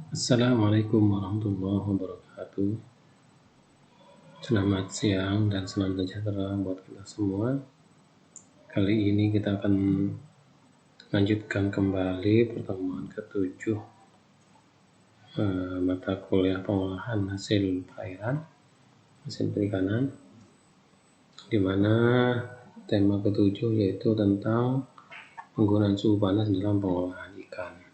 Assalamualaikum warahmatullahi wabarakatuh. Selamat siang dan salam sejahtera buat kita semua. Kali ini kita akan lanjutkan kembali pertemuan ke-7 mata kuliah pengolahan hasil perikanan, di mana tema ke-7 yaitu tentang penggunaan suhu panas dalam pengolahan ikan.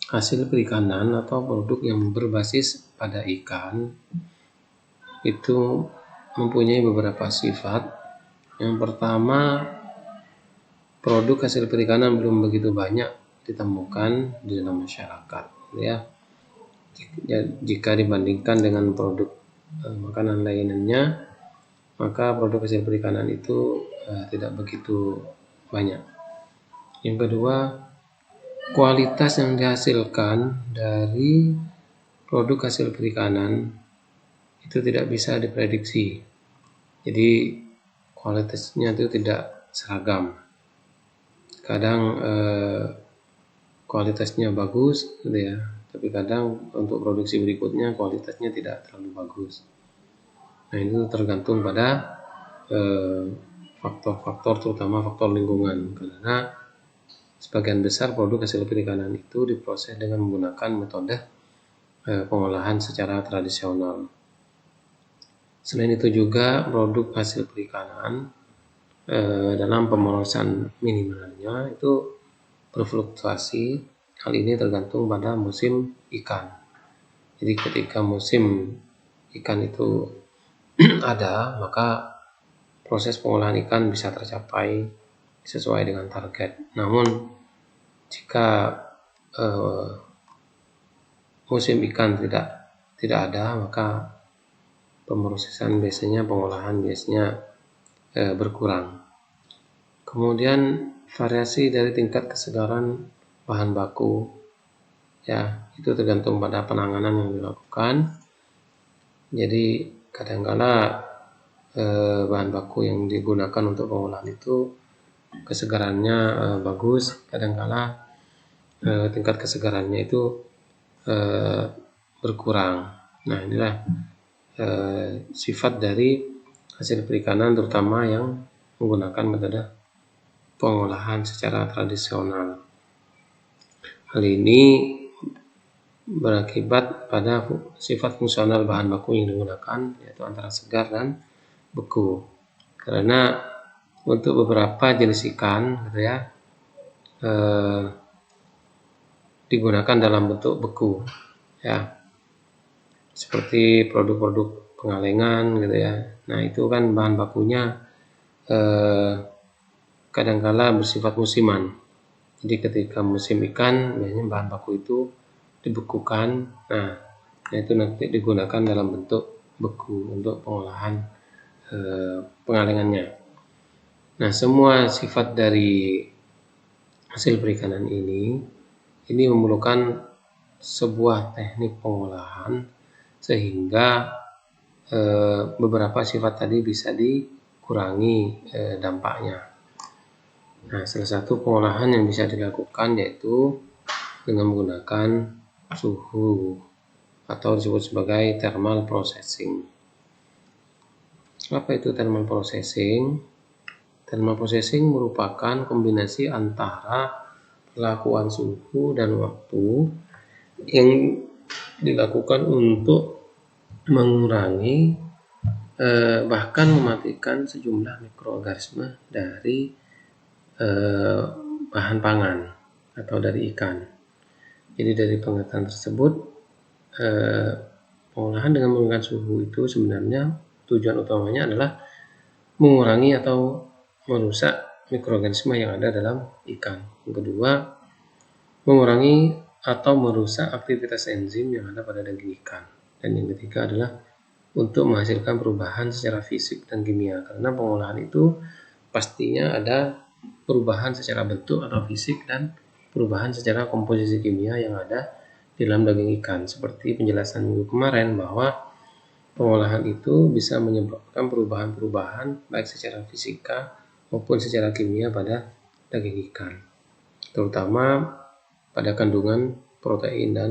Hasil perikanan atau produk yang berbasis pada ikan itu mempunyai beberapa sifat. Yang pertama, produk hasil perikanan belum begitu banyak ditemukan di dalam masyarakat, ya. Jika dibandingkan dengan produk makanan lainnya, maka produk hasil perikanan itu tidak begitu banyak. Yang kedua, kualitas yang dihasilkan dari produk hasil perikanan itu tidak bisa diprediksi. Jadi kualitasnya itu tidak seragam. Kadang kualitasnya bagus, gitu ya. Tapi kadang untuk produksi berikutnya kualitasnya tidak terlalu bagus. Nah, itu tergantung pada faktor-faktor, terutama faktor lingkungan, karena sebagian besar produk hasil perikanan itu diproses dengan menggunakan metode pengolahan secara tradisional. Selain itu juga produk hasil perikanan dalam pemrosesan minimalnya itu berfluktuasi. Hal ini tergantung pada musim ikan. Jadi ketika musim ikan itu ada, maka proses pengolahan ikan bisa tercapai sesuai dengan target. Namun jika musim ikan tidak ada, maka pengolahan biasanya berkurang. Kemudian variasi dari tingkat kesegaran bahan baku, ya, itu tergantung pada penanganan yang dilakukan. Jadi kadangkala bahan baku yang digunakan untuk pengolahan itu kesegarannya bagus, kadangkala tingkat kesegarannya itu berkurang. Nah, inilah sifat dari hasil perikanan, terutama yang menggunakan metode pengolahan secara tradisional. Hal ini berakibat pada sifat fungsional bahan baku yang digunakan, yaitu antara segar dan beku. Karena untuk beberapa jenis ikan, gitu ya, digunakan dalam bentuk beku, ya, seperti produk-produk pengalengan, gitu ya. Nah, itu kan bahan bakunya kadangkala bersifat musiman. Jadi ketika musim ikan, biasanya bahan baku itu dibekukan. Nah, itu nanti digunakan dalam bentuk beku untuk pengolahan pengalengannya. Nah, semua sifat dari hasil perikanan ini memerlukan sebuah teknik pengolahan sehingga beberapa sifat tadi bisa dikurangi dampaknya. Nah, salah satu pengolahan yang bisa dilakukan yaitu dengan menggunakan suhu atau disebut sebagai thermal processing. Apa itu thermal processing? Thermal processing merupakan kombinasi antara pelakuan suhu dan waktu yang dilakukan untuk mengurangi bahkan mematikan sejumlah mikroorganisme dari bahan pangan atau dari ikan. Jadi dari pengertian tersebut, pengolahan dengan menggunakan suhu itu sebenarnya tujuan utamanya adalah mengurangi atau merusak mikroorganisme yang ada dalam ikan. Yang kedua, mengurangi atau merusak aktivitas enzim yang ada pada daging ikan. Dan yang ketiga adalah untuk menghasilkan perubahan secara fisik dan kimia. Karena pengolahan itu pastinya ada perubahan secara bentuk atau fisik dan perubahan secara komposisi kimia yang ada di dalam daging ikan. Seperti penjelasan minggu kemarin bahwa pengolahan itu bisa menyebabkan perubahan-perubahan baik secara fisika maupun secara kimia pada daging ikan, terutama pada kandungan protein dan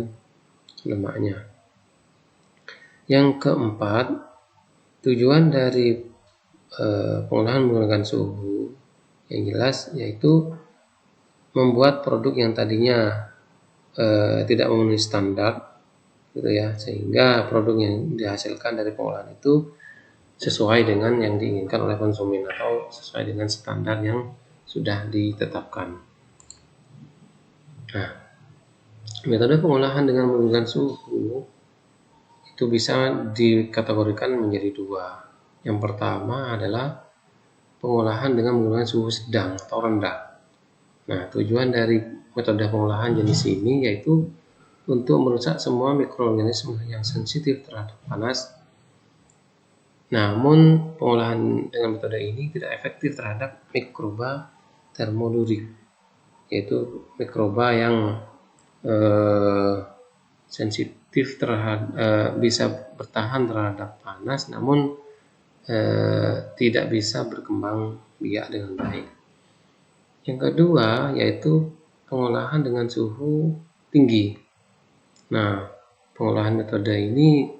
lemaknya. Yang keempat, tujuan dari pengolahan menggunakan suhu yang jelas yaitu membuat produk yang tadinya tidak memenuhi standar, gitu ya, sehingga produk yang dihasilkan dari pengolahan itu sesuai dengan yang diinginkan oleh konsumen atau sesuai dengan standar yang sudah ditetapkan. Nah, metode pengolahan dengan menggunakan suhu itu bisa dikategorikan menjadi dua. Yang pertama adalah pengolahan dengan menggunakan suhu sedang atau rendah. Nah, tujuan dari metode pengolahan jenis ini yaitu untuk merusak semua mikroorganisme yang sensitif terhadap panas. Namun, pengolahan dengan metode ini tidak efektif terhadap mikroba termodurik, yaitu mikroba yang sensitif terhadap bisa bertahan terhadap panas, namun tidak bisa berkembang biak dengan baik. Yang kedua yaitu pengolahan dengan suhu tinggi. Nah, pengolahan metode ini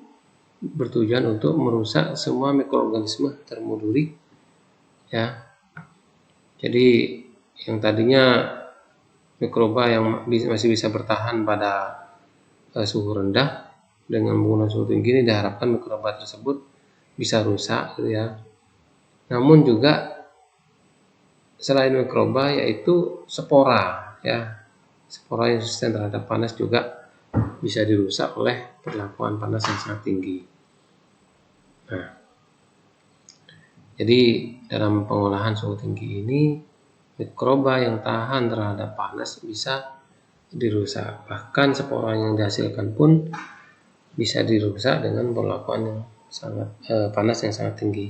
bertujuan untuk merusak semua mikroorganisme termodurik, ya. Jadi yang tadinya mikroba yang masih bisa bertahan pada suhu rendah, dengan menggunakan suhu tinggi ini diharapkan mikroba tersebut bisa rusak, gitu ya. Namun juga selain mikroba yaitu spora, ya, spora yang resisten terhadap panas juga bisa dirusak oleh perlakuan panas yang sangat tinggi. Nah, jadi dalam pengolahan suhu tinggi ini mikroba yang tahan terhadap panas bisa dirusak, bahkan spora yang dihasilkan pun bisa dirusak dengan perlakuan yang sangat panas yang sangat tinggi.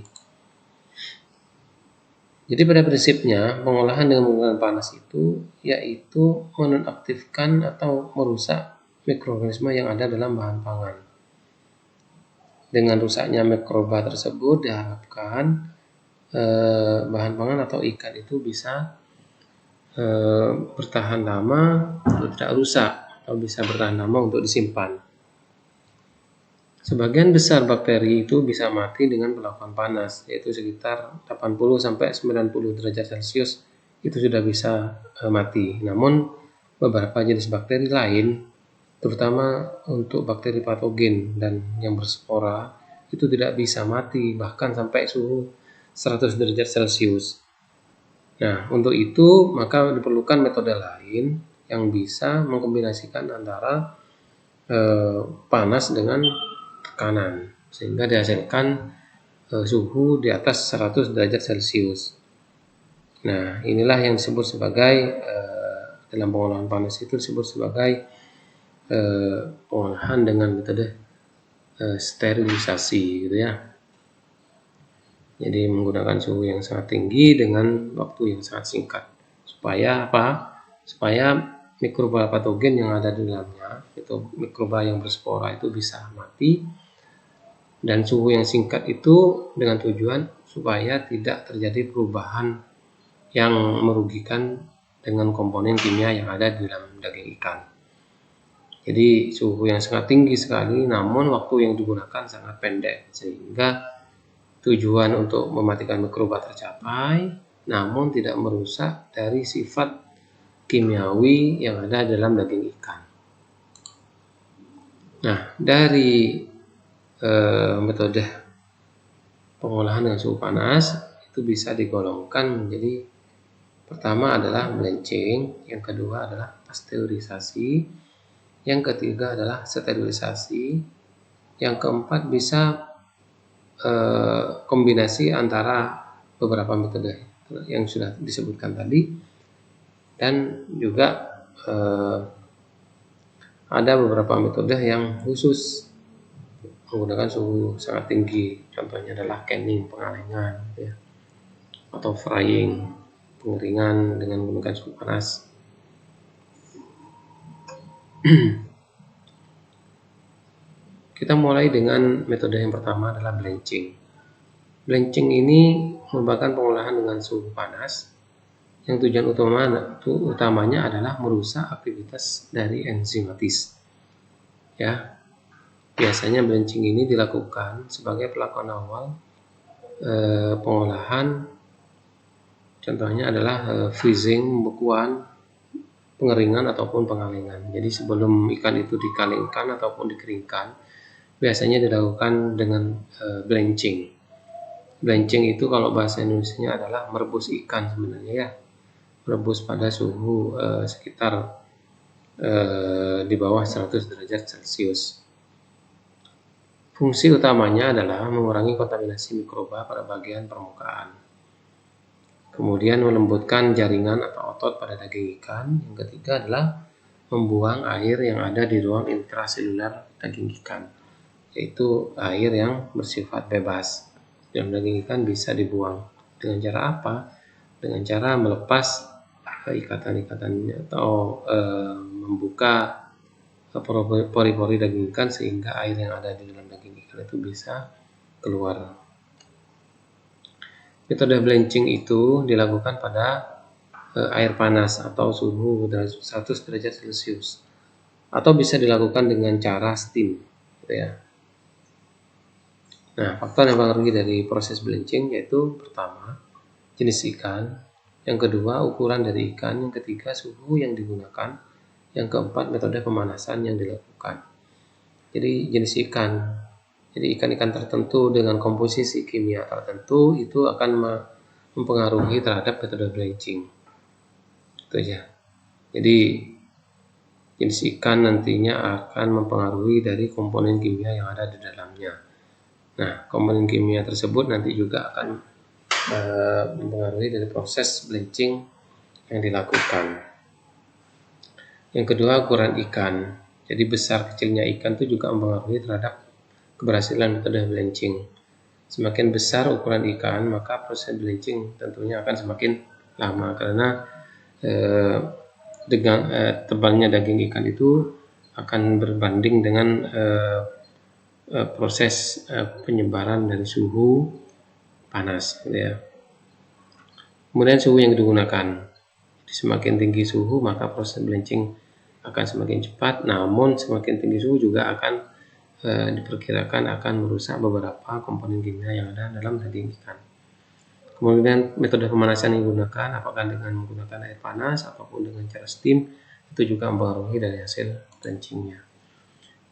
Jadi pada prinsipnya pengolahan dengan menggunakan panas itu yaitu menonaktifkan atau merusak mikroorganisme yang ada dalam bahan pangan. Dengan rusaknya mikroba tersebut diharapkan bahan pangan atau ikan itu bisa bertahan lama atau tidak rusak, atau bisa bertahan lama untuk disimpan. Sebagian besar bakteri itu bisa mati dengan perlakuan panas, yaitu sekitar 80-90 derajat Celcius itu sudah bisa mati. Namun beberapa jenis bakteri lain, terutama untuk bakteri patogen dan yang berspora, itu tidak bisa mati bahkan sampai suhu 100 derajat Celcius. Nah, untuk itu maka diperlukan metode lain yang bisa mengkombinasikan antara panas dengan tekanan sehingga dihasilkan suhu di atas 100 derajat Celcius. Nah, inilah yang disebut sebagai dalam pengolahan panas itu disebut sebagai pengolahan dengan metode sterilisasi, gitu ya. Jadi menggunakan suhu yang sangat tinggi dengan waktu yang sangat singkat. Supaya apa? Supaya mikroba patogen yang ada di dalamnya, itu mikroba yang berspora itu bisa mati, dan suhu yang singkat itu dengan tujuan supaya tidak terjadi perubahan yang merugikan dengan komponen kimia yang ada di dalam daging ikan. Jadi suhu yang sangat tinggi sekali, namun waktu yang digunakan sangat pendek, sehingga tujuan untuk mematikan mikroba tercapai, namun tidak merusak dari sifat kimiawi yang ada dalam daging ikan. Nah, dari metode pengolahan dengan suhu panas itu bisa digolongkan menjadi pertama adalah blanching, yang kedua adalah pasteurisasi, yang ketiga adalah sterilisasi, yang keempat bisa kombinasi antara beberapa metode yang sudah disebutkan tadi, dan juga ada beberapa metode yang khusus menggunakan suhu sangat tinggi, contohnya adalah canning, pengalengan, ya, atau frying, pengeringan dengan menggunakan suhu panas. Kita mulai dengan metode yang pertama adalah blanching. Blanching ini merupakan pengolahan dengan suhu panas yang tujuan utamanya adalah merusak aktivitas dari enzimatis. Ya, biasanya blanching ini dilakukan sebagai pelakuan awal pengolahan. Contohnya adalah freezing, pembekuan, pengeringan ataupun pengalengan. Jadi sebelum ikan itu dikalengkan ataupun dikeringkan, biasanya dilakukan dengan blanching. Blanching itu kalau bahasa Indonesianya adalah merebus ikan sebenarnya ya. Merebus pada suhu sekitar di bawah 100 derajat Celcius. Fungsi utamanya adalah mengurangi kontaminasi mikroba pada bagian permukaan. Kemudian melembutkan jaringan atau otot pada daging ikan. Yang ketiga adalah membuang air yang ada di ruang intraseluler daging ikan, yaitu air yang bersifat bebas. Dalam daging ikan bisa dibuang. Dengan cara apa? Dengan cara melepas ikatan-ikatannya atau membuka pori-pori daging ikan sehingga air yang ada di dalam daging ikan itu bisa keluar. Metode blanching itu dilakukan pada air panas atau suhu 100 derajat Celcius, atau bisa dilakukan dengan cara steam, gitu ya. Nah, faktor yang mempengaruhi dari proses blanching yaitu pertama, jenis ikan, yang kedua, ukuran dari ikan, yang ketiga, suhu yang digunakan, yang keempat, metode pemanasan yang dilakukan. Jadi jenis ikan, jadi ikan-ikan tertentu dengan komposisi kimia tertentu itu akan mempengaruhi terhadap metode blanching. Itu aja. Jadi jenis ikan nantinya akan mempengaruhi dari komponen kimia yang ada di dalamnya. Nah, komponen kimia tersebut nanti juga akan mempengaruhi dari proses blanching yang dilakukan. Yang kedua, ukuran ikan. Jadi besar kecilnya ikan itu juga mempengaruhi terhadap keberhasilan metode blanching. Semakin besar ukuran ikan, maka proses blanching tentunya akan semakin lama karena tebalnya daging ikan itu akan berbanding dengan proses penyebaran dari suhu panas, gitu ya. Kemudian suhu yang digunakan. Semakin tinggi suhu maka proses blanching akan semakin cepat, namun semakin tinggi suhu juga akan diperkirakan akan merusak beberapa komponen kimia yang ada dalam daging ikan. Kemudian metode pemanasan yang digunakan, apakah dengan menggunakan air panas ataupun dengan cara steam, itu juga mempengaruhi dari hasil blanchingnya.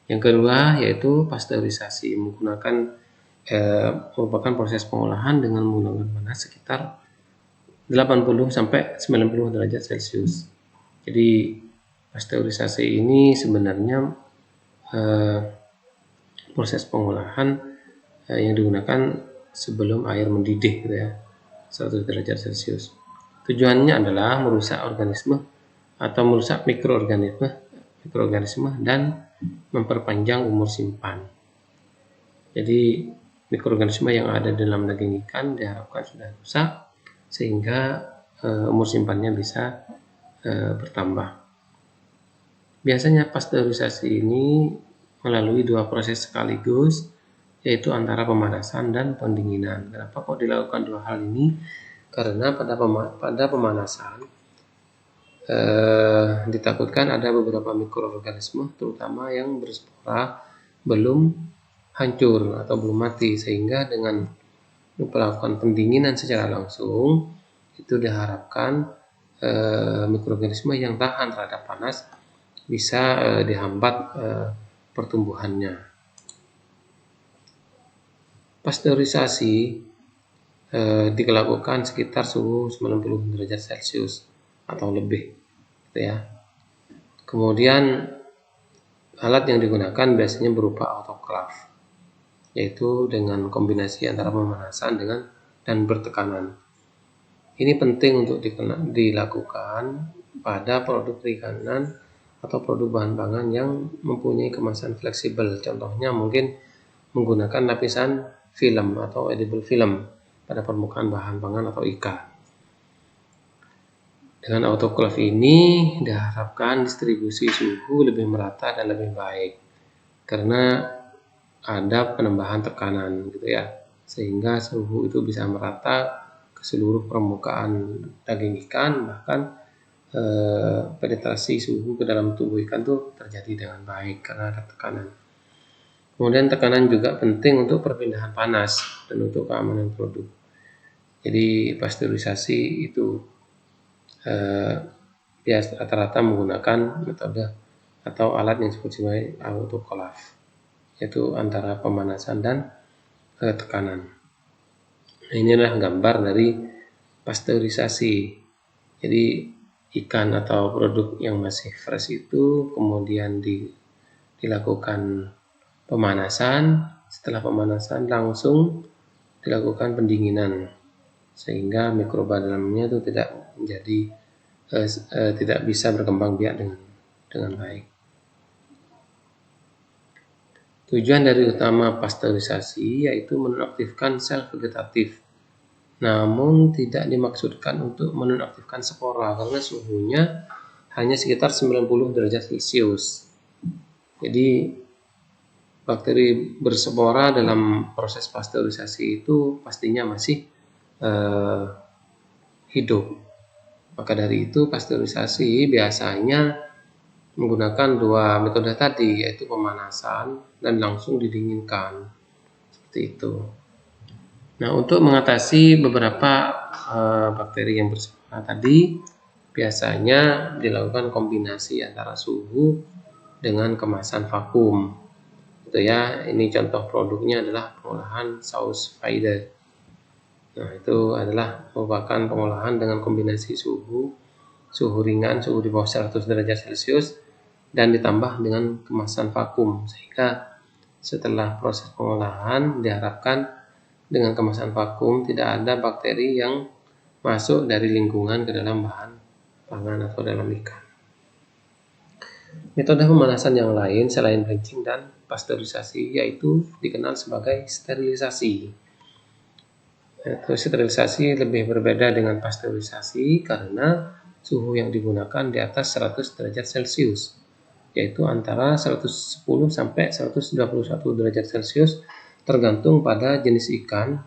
Yang kedua yaitu pasteurisasi, merupakan proses pengolahan dengan menggunakan panas sekitar 80 sampai 90 derajat Celcius. Jadi pasteurisasi ini sebenarnya proses pengolahan yang digunakan sebelum air mendidih, gitu ya, 100 derajat Celcius. Tujuannya adalah merusak organisme atau merusak mikroorganisme dan memperpanjang umur simpan. Jadi mikroorganisme yang ada dalam daging ikan diharapkan sudah rusak sehingga umur simpannya bisa bertambah. Biasanya pasteurisasi ini melalui dua proses sekaligus, yaitu antara pemanasan dan pendinginan. Kenapa kok dilakukan dua hal ini? Karena pada pemanasan ditakutkan ada beberapa mikroorganisme, terutama yang berspora, belum hancur atau belum mati, sehingga dengan melakukan pendinginan secara langsung itu diharapkan mikroorganisme yang tahan terhadap panas bisa dihambat pertumbuhannya. Pasteurisasi dilakukan sekitar suhu 90 derajat Celcius atau lebih, gitu ya. Kemudian alat yang digunakan biasanya berupa autoclave, yaitu dengan kombinasi antara pemanasan dan bertekanan. Ini penting untuk dilakukan pada produk perikanan atau produk bahan pangan yang mempunyai kemasan fleksibel. Contohnya mungkin menggunakan lapisan film atau edible film pada permukaan bahan pangan atau ikan. Dengan autoclave ini diharapkan distribusi suhu lebih merata dan lebih baik karena ada penambahan tekanan, gitu ya, sehingga suhu itu bisa merata ke seluruh permukaan daging ikan, bahkan penetrasi suhu ke dalam tubuh ikan itu terjadi dengan baik karena ada tekanan. Kemudian tekanan juga penting untuk perpindahan panas dan untuk keamanan produk. Jadi pasteurisasi itu biasa rata-rata menggunakan metode atau alat yang disebut sebagai autoclave, yaitu antara pemanasan dan tekanan. Nah, inilah gambar dari pasteurisasi. Jadi ikan atau produk yang masih fresh itu kemudian dilakukan pemanasan. Setelah pemanasan langsung dilakukan pendinginan sehingga mikroba dalamnya itu tidak bisa berkembang biak dengan baik. Tujuan dari utama pasteurisasi yaitu menonaktifkan sel vegetatif, namun tidak dimaksudkan untuk menonaktifkan spora karena suhunya hanya sekitar 90 derajat Celcius. Jadi bakteri berspora dalam proses pasteurisasi itu pastinya masih hidup. Maka dari itu pasteurisasi biasanya menggunakan dua metode tadi, yaitu pemanasan dan langsung didinginkan, seperti itu. Nah, untuk mengatasi beberapa bakteri yang berspora tadi, biasanya dilakukan kombinasi antara suhu dengan kemasan vakum. Itu ya, ini contoh produknya adalah pengolahan saus Faide. Nah, itu adalah merupakan pengolahan dengan kombinasi suhu ringan, suhu di bawah 100 derajat Celcius, dan ditambah dengan kemasan vakum, sehingga setelah proses pengolahan diharapkan dengan kemasan vakum tidak ada bakteri yang masuk dari lingkungan ke dalam bahan pangan atau dalam ikan. Metode pemanasan yang lain selain bleaching dan pasteurisasi yaitu dikenal sebagai sterilisasi. Sterilisasi lebih berbeda dengan pasteurisasi karena suhu yang digunakan di atas 100 derajat Celcius, yaitu antara 110 sampai 121 derajat Celcius tergantung pada jenis ikan,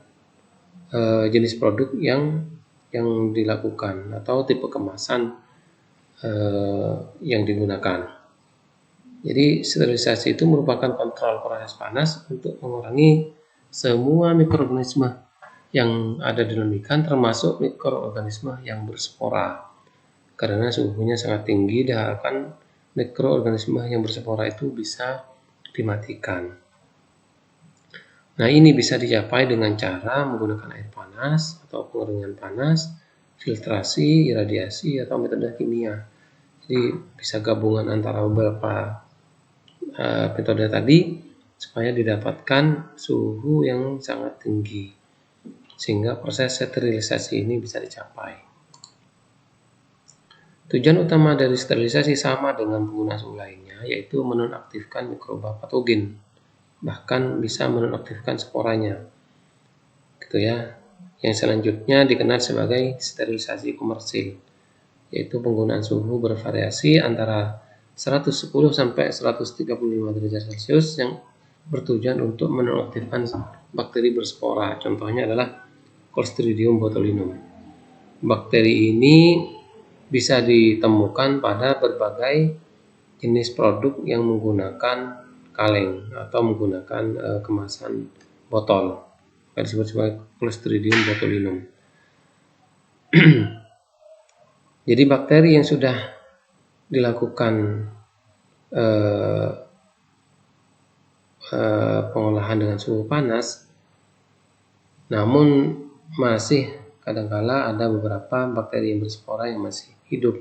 jenis produk yang dilakukan atau tipe kemasan yang digunakan. Jadi sterilisasi itu merupakan kontrol proses panas untuk mengurangi semua mikroorganisme yang ada di dalam ikan, termasuk mikroorganisme yang berspora. Karena suhunya sangat tinggi, diharapkan mikroorganisme yang berspora itu bisa dimatikan. Nah, ini bisa dicapai dengan cara menggunakan air panas atau pengeringan panas, filtrasi, iradiasi, atau metode kimia. Jadi bisa gabungan antara beberapa metode tadi supaya didapatkan suhu yang sangat tinggi sehingga proses sterilisasi ini bisa dicapai. Tujuan utama dari sterilisasi sama dengan penggunaan suhu lainnya, yaitu menonaktifkan mikroba patogen, bahkan bisa menonaktifkan sporanya. Gitu ya. Yang selanjutnya dikenal sebagai sterilisasi komersil, yaitu penggunaan suhu bervariasi antara 110 sampai 135 derajat Celcius yang bertujuan untuk menonaktifkan bakteri berspora. Contohnya adalah Clostridium botulinum. Bakteri ini bisa ditemukan pada berbagai jenis produk yang menggunakan kaleng atau menggunakan kemasan botol, disebut sebagai Clostridium botulinum. Jadi bakteri yang sudah dilakukan pengolahan dengan suhu panas, namun masih kadangkala ada beberapa bakteri yang berspora yang masih hidup,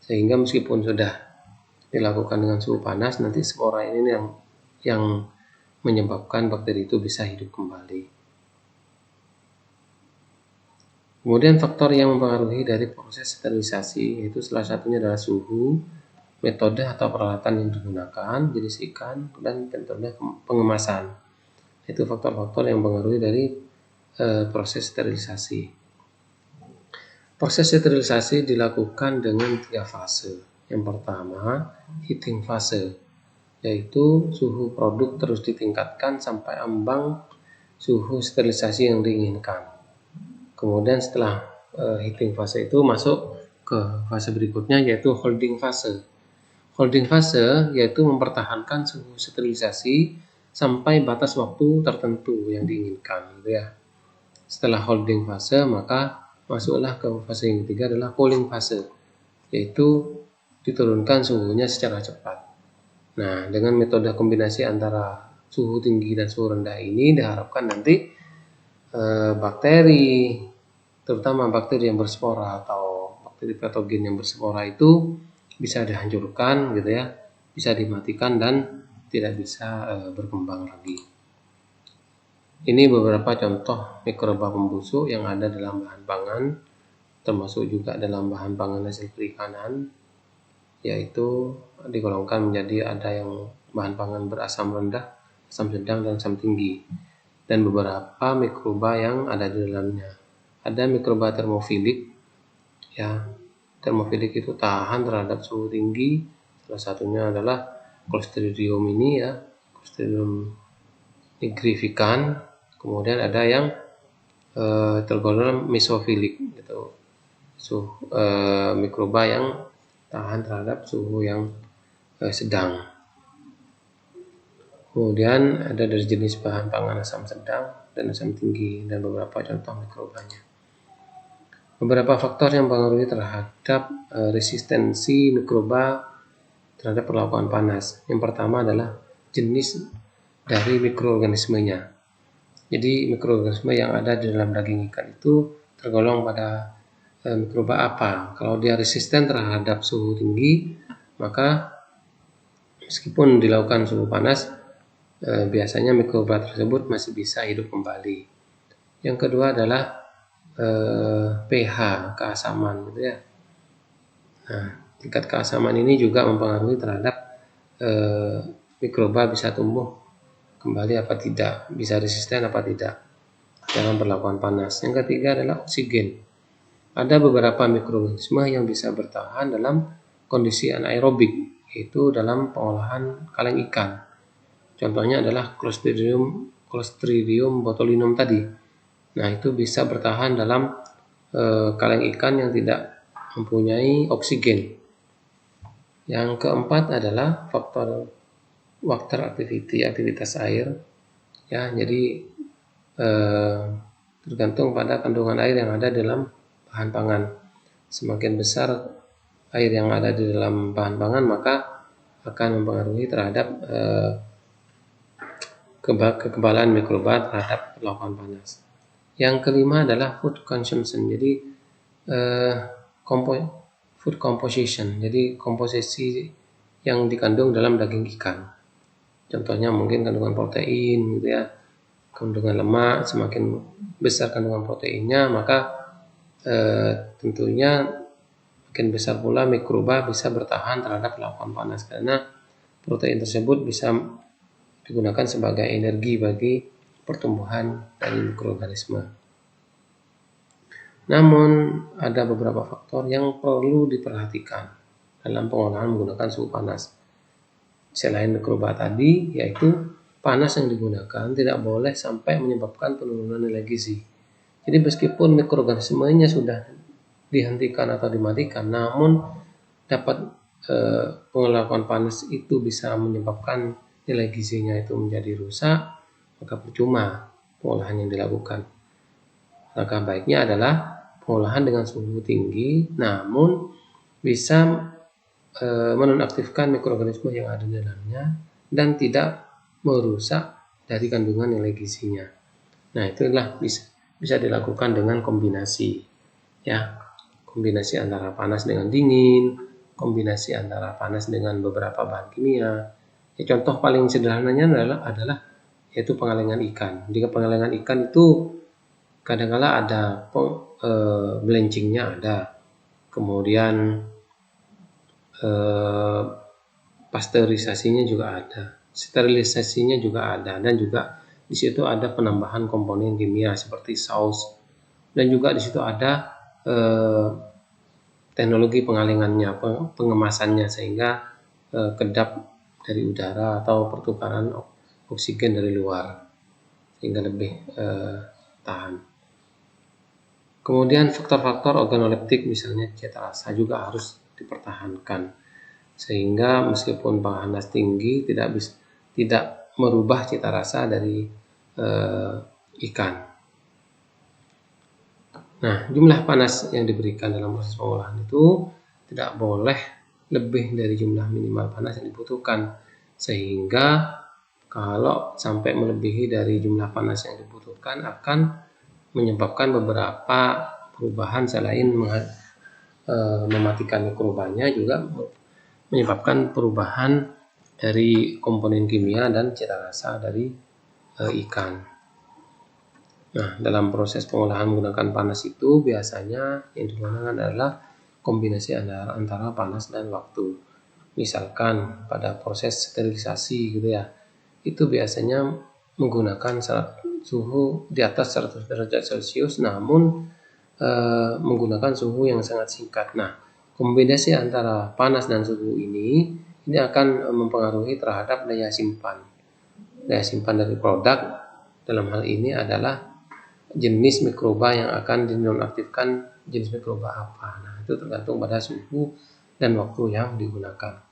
sehingga meskipun sudah dilakukan dengan suhu panas, nanti spora ini yang menyebabkan bakteri itu bisa hidup kembali. Kemudian faktor yang mempengaruhi dari proses sterilisasi yaitu salah satunya adalah suhu, metode atau peralatan yang digunakan, jenis ikan, dan metode pengemasan. Itu faktor-faktor yang mempengaruhi dari proses sterilisasi. Proses sterilisasi dilakukan dengan 3 fase. Yang pertama, heating fase, yaitu suhu produk terus ditingkatkan sampai ambang suhu sterilisasi yang diinginkan. Kemudian setelah heating fase itu masuk ke fase berikutnya, yaitu holding fase. Holding fase yaitu mempertahankan suhu sterilisasi sampai batas waktu tertentu yang diinginkan, gitu ya. Setelah holding fase, maka masuklah ke fase yang ketiga, adalah cooling fase, yaitu diturunkan suhunya secara cepat. Nah, dengan metode kombinasi antara suhu tinggi dan suhu rendah ini diharapkan nanti bakteri, terutama bakteri yang berspora atau bakteri patogen yang berspora itu bisa dihancurkan, gitu ya, bisa dimatikan dan tidak bisa berkembang lagi. Ini beberapa contoh mikroba pembusuk yang ada dalam bahan pangan, termasuk juga dalam bahan pangan hasil perikanan, yaitu digolongkan menjadi ada yang bahan pangan berasam rendah, asam sedang, dan asam tinggi, dan beberapa mikroba yang ada di dalamnya. Ada mikroba termofilik, ya. Termofilik itu tahan terhadap suhu tinggi. Salah satunya adalah Clostridium ini, ya, Clostridium nigrificans. Kemudian ada yang tergolong mesofilik, gitu. Mikroba yang tahan terhadap suhu yang sedang. Kemudian ada dari jenis bahan pangan asam sedang dan asam tinggi, dan beberapa contoh mikrobanya. Beberapa faktor yang mempengaruhi terhadap resistensi mikroba terhadap perlakuan panas. Yang pertama adalah jenis dari mikroorganismenya. Jadi mikroorganisme yang ada di dalam daging ikan itu tergolong pada mikroba apa. Kalau dia resisten terhadap suhu tinggi, maka meskipun dilakukan suhu panas, biasanya mikroba tersebut masih bisa hidup kembali. Yang kedua adalah pH, keasaman, gitu ya. Nah, tingkat keasaman ini juga mempengaruhi terhadap mikroba bisa tumbuh kembali apa tidak, bisa resisten apa tidak dalam perlakuan panas. Yang ketiga adalah oksigen. Ada beberapa mikroorganisme yang bisa bertahan dalam kondisi anaerobik, yaitu dalam pengolahan kaleng ikan. Contohnya adalah Clostridium botulinum tadi. Nah, itu bisa bertahan dalam kaleng ikan yang tidak mempunyai oksigen. Yang keempat adalah faktor water activity, aktivitas air, ya. Jadi tergantung pada kandungan air yang ada dalam bahan pangan. Semakin besar air yang ada di dalam bahan pangan, maka akan mempengaruhi terhadap kekebalan mikroba terhadap perlakuan panas. Yang kelima adalah food consumption. Jadi food composition. Jadi komposisi yang dikandung dalam daging ikan. Contohnya mungkin kandungan protein, gitu ya, kandungan lemak. Semakin besar kandungan proteinnya, maka tentunya makin besar pula mikroba bisa bertahan terhadap perlakuan panas, karena protein tersebut bisa digunakan sebagai energi bagi pertumbuhan dari mikroorganisme. Namun ada beberapa faktor yang perlu diperhatikan dalam pengolahan menggunakan suhu panas. Selain mikroba tadi, yaitu panas yang digunakan tidak boleh sampai menyebabkan penurunan nilai gizi. Jadi meskipun mikroorganismenya sudah dihentikan atau dimatikan, namun dapat pengelakuan panas itu bisa menyebabkan nilai gizinya itu menjadi rusak, maka percuma pengolahan yang dilakukan. Langkah baiknya adalah pengolahan dengan suhu tinggi, namun bisa menonaktifkan mikroorganisme yang ada di dalamnya dan tidak merusak dari kandungan nilai gizinya. Nah, itulah bisa dilakukan dengan kombinasi, ya, kombinasi antara panas dengan dingin, kombinasi antara panas dengan beberapa bahan kimia. Ya, contoh paling sederhananya adalah yaitu pengalengan ikan. Jika pengalengan ikan itu kadang-kala ada blanchingnya ada, kemudian pasteurisasinya juga ada, sterilisasinya juga ada, dan juga di situ ada penambahan komponen kimia seperti saus, dan juga di situ ada teknologi pengalengannya, pengemasannya, sehingga kedap dari udara atau pertukaran oksigen dari luar, sehingga lebih tahan. Kemudian faktor-faktor organoleptik misalnya cita rasa juga harus dipertahankan, sehingga meskipun panas tinggi tidak merubah cita rasa dari ikan. Nah, jumlah panas yang diberikan dalam proses pengolahan itu tidak boleh lebih dari jumlah minimal panas yang dibutuhkan, sehingga kalau sampai melebihi dari jumlah panas yang dibutuhkan akan menyebabkan beberapa perubahan selain mematikan mikrobanya, juga menyebabkan perubahan dari komponen kimia dan cita rasa dari ikan. Nah, dalam proses pengolahan menggunakan panas itu biasanya yang digunakan adalah kombinasi antara panas dan waktu. Misalkan pada proses sterilisasi gitu ya, itu biasanya menggunakan suhu di atas 100 derajat Celcius namun menggunakan suhu yang sangat singkat. Nah, kombinasi antara panas dan suhu ini akan mempengaruhi terhadap daya simpan. Daya simpan dari produk dalam hal ini adalah jenis mikroba yang akan dinonaktifkan, jenis mikroba apa. Nah, itu tergantung pada suhu dan waktu yang digunakan.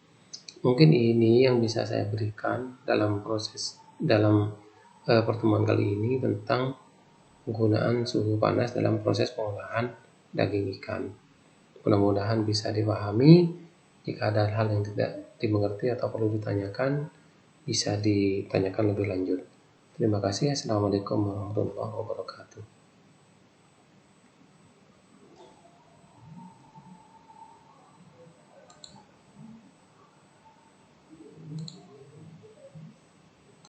Mungkin ini yang bisa saya berikan dalam pertemuan kali ini tentang penggunaan suhu panas dalam proses pengolahan daging ikan. Mudah-mudahan bisa dipahami. Jika ada hal yang tidak dimengerti atau perlu ditanyakan, bisa ditanyakan lebih lanjut. Terima kasih. Assalamualaikum warahmatullahi wabarakatuh.